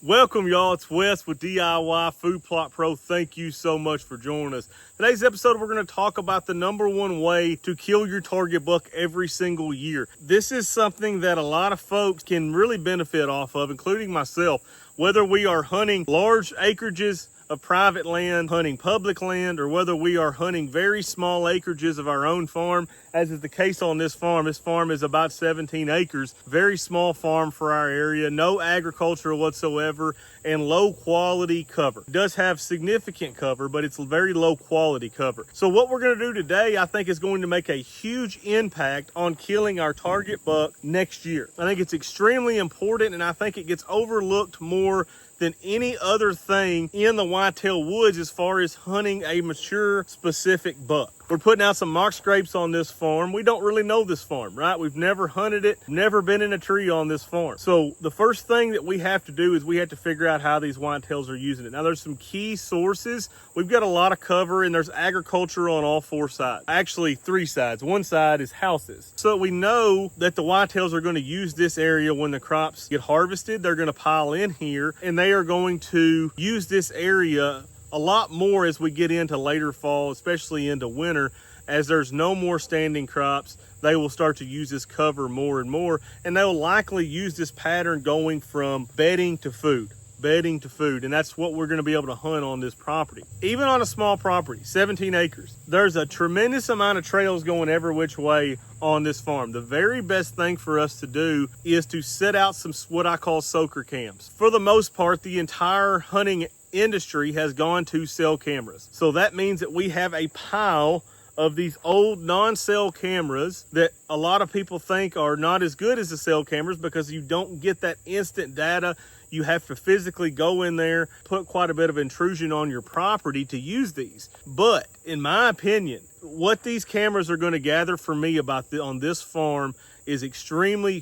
Welcome, y'all. It's Wes with DIY Food Plot Pro. Thank you so much for joining us. Today's episode, we're going to talk about the number one way to kill your target buck every single year. This is something that a lot of folks can really benefit off of, including myself. Whether we are hunting large acreages of private land, hunting public land, or whether we are hunting very small acreages of our own farm, as is the case on this farm. This farm is about 17 acres, very small farm for our area, no agriculture whatsoever, and low quality cover. It does have significant cover, but it's very low quality cover. So what we're going to do today, I think, is going to make a huge impact on killing our target buck next year. I think it's extremely important, and I think it gets overlooked more than any other thing in the whitetail woods as far as hunting a mature specific buck. We're putting out some mock scrapes on this farm. We don't really know this farm, right? We've never hunted it, never been in a tree on this farm. So the first thing that we have to do is we have to figure out how these whitetails are using it. Now there's some key sources. We've got a lot of cover and there's agriculture on all four sides. Actually, three sides. One side is houses. So we know that the whitetails are going to use this area when the crops get harvested. They're going to pile in here and they are going to use this area a lot more as we get into later fall, especially into winter. As there's no more standing crops, they will start to use this cover more and more, and they'll likely use this pattern going from bedding to food. And that's what we're going to be able to hunt on this property. Even on a small property, 17 acres, there's a tremendous amount of trails going every which way on this farm. The very best thing for us to do is to set out some what I call soaker cams. For the most part, the entire hunting industry has gone to cell cameras. So that means that we have a pile of these old non-cell cameras that a lot of people think are not as good as the cell cameras because you don't get that instant data. You have to physically go in there, put quite a bit of intrusion on your property to use these. But in my opinion, what these cameras are going to gather for me about on this farm is extremely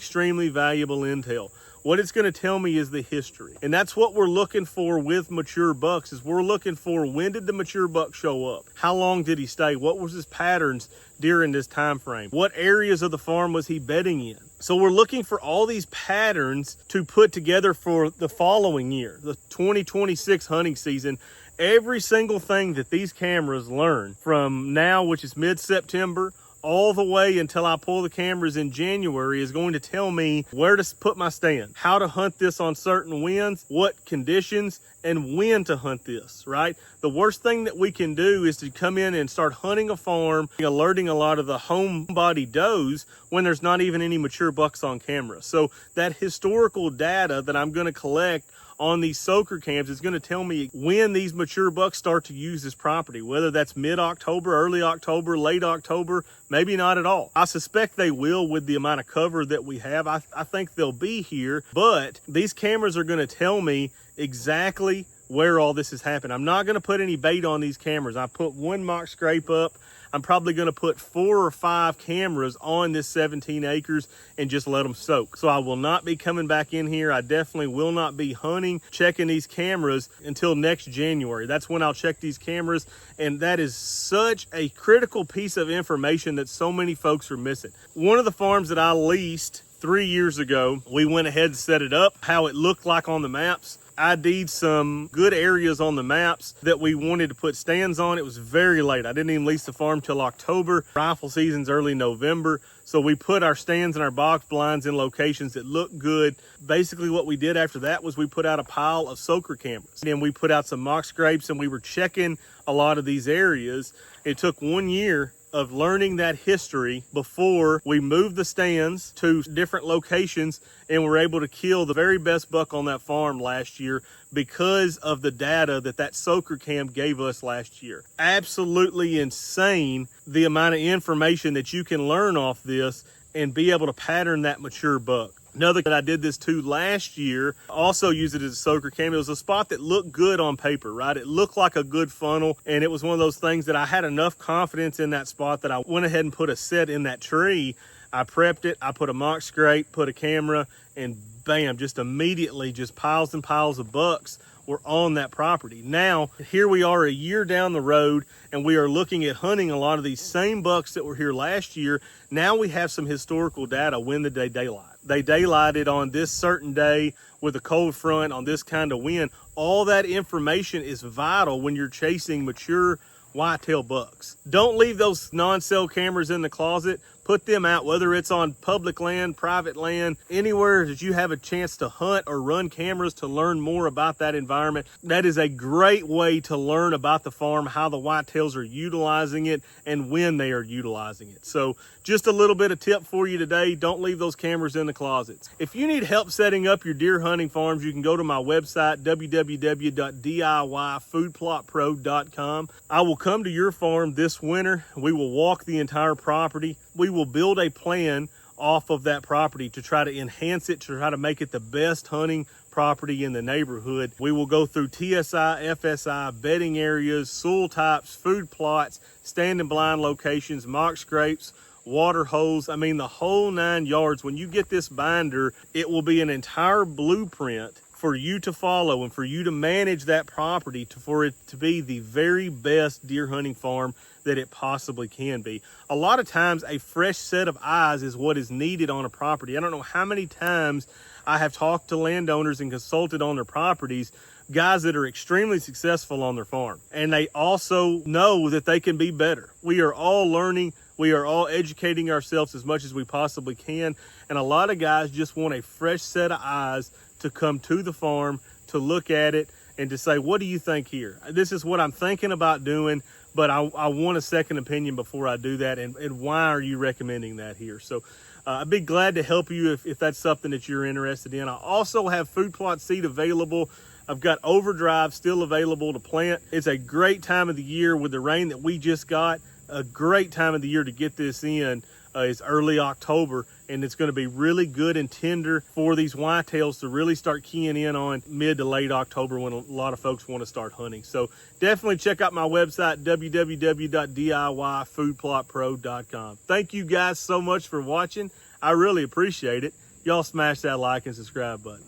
valuable intel. What it's going to tell me is the history. And that's what we're looking for with mature bucks, is we're looking for when did the mature buck show up? How long did he stay? What was his patterns during this time frame? What areas of the farm was he bedding in? So we're looking for all these patterns to put together for the following year, the 2026 hunting season. Every single thing that these cameras learn from now, which is mid-September, all the way until I pull the cameras in January, is going to tell me where to put my stand, how to hunt this on certain winds, what conditions, and when to hunt this, right? The worst thing that we can do is to come in and start hunting a farm, alerting a lot of the homebody does when there's not even any mature bucks on camera. So that historical data that I'm going to collect on these soaker cams is going to tell me when these mature bucks start to use this property, whether that's mid-October, early October, late October, maybe not at all. I suspect they will with the amount of cover that we have. I think they'll be here, but these cameras are going to tell me exactly where all this has happened. I'm not going to put any bait on these cameras. I put one mock scrape up. I'm probably going to put 4 or 5 cameras on this 17 acres and just let them soak. So I will not be coming back in here. I definitely will not be hunting, checking these cameras until next January. That's when I'll check these cameras. And that is such a critical piece of information that so many folks are missing. One of the farms that I leased 3 years ago, we went ahead and set it up, how it looked like on the maps. ID'd some good areas on the maps that we wanted to put stands on. It was very late. I didn't even lease the farm till October. Rifle season's early November. So we put our stands and our box blinds in locations that look good. Basically what we did after that was we put out a pile of soaker cameras. And we put out some mock scrapes and we were checking a lot of these areas. It took 1 year of learning that history before we moved the stands to different locations and were able to kill the very best buck on that farm last year because of the data that soaker cam gave us last year. Absolutely insane the amount of information that you can learn off this and be able to pattern that mature buck. Another that I did this to last year, also used it as a soaker cam. It was a spot that looked good on paper, right? It looked like a good funnel, and it was one of those things that I had enough confidence in that spot that I went ahead and put a set in that tree. I prepped it, I put a mock scrape, put a camera, and bam, just immediately just piles and piles of bucks were on that property. Now, here we are a year down the road, and we are looking at hunting a lot of these same bucks that were here last year. Now we have some historical data when did they daylight. They daylighted on this certain day with a cold front on this kind of wind. All that information is vital when you're chasing mature whitetail bucks. Don't leave those non-cell cameras in the closet. Put them out, whether it's on public land, private land, anywhere that you have a chance to hunt or run cameras to learn more about that environment. That is a great way to learn about the farm, how the whitetails are utilizing it, and when they are utilizing it. So just a little bit of tip for you today. Don't leave those cameras in the closets. If you need help setting up your deer hunting farms, you can go to my website, www.diyfoodplotpro.com. I will come to your farm this winter. We will walk the entire property. We will build a plan off of that property to try to enhance it, to try to make it the best hunting property in the neighborhood. We will go through TSI, FSI, bedding areas, soil types, food plots, standing blind locations, mock scrapes, water holes. I mean, the whole 9 yards. When you get this binder, it will be an entire blueprint for you to follow and for you to manage that property for it to be the very best deer hunting farm that it possibly can be. A lot of times a fresh set of eyes is what is needed on a property. I don't know how many times I have talked to landowners and consulted on their properties, guys that are extremely successful on their farm, and they also know that they can be better. We are all learning. We are all educating ourselves as much as we possibly can. And a lot of guys just want a fresh set of eyes to come to the farm, to look at it, and to say, what do you think here? This is what I'm thinking about doing, but I want a second opinion before I do that. And why are you recommending that here? So I'd be glad to help you if that's something that you're interested in. I also have food plot seed available. I've got overdrive still available to plant. It's a great time of the year with the rain that we just got. A great time of the year to get this in is early October, and it's going to be really good and tender for these whitetails to really start keying in on mid to late October when a lot of folks want to start hunting. So definitely check out my website, www.diyfoodplotpro.com. Thank you guys so much for watching. I really appreciate it. Y'all smash that like and subscribe button.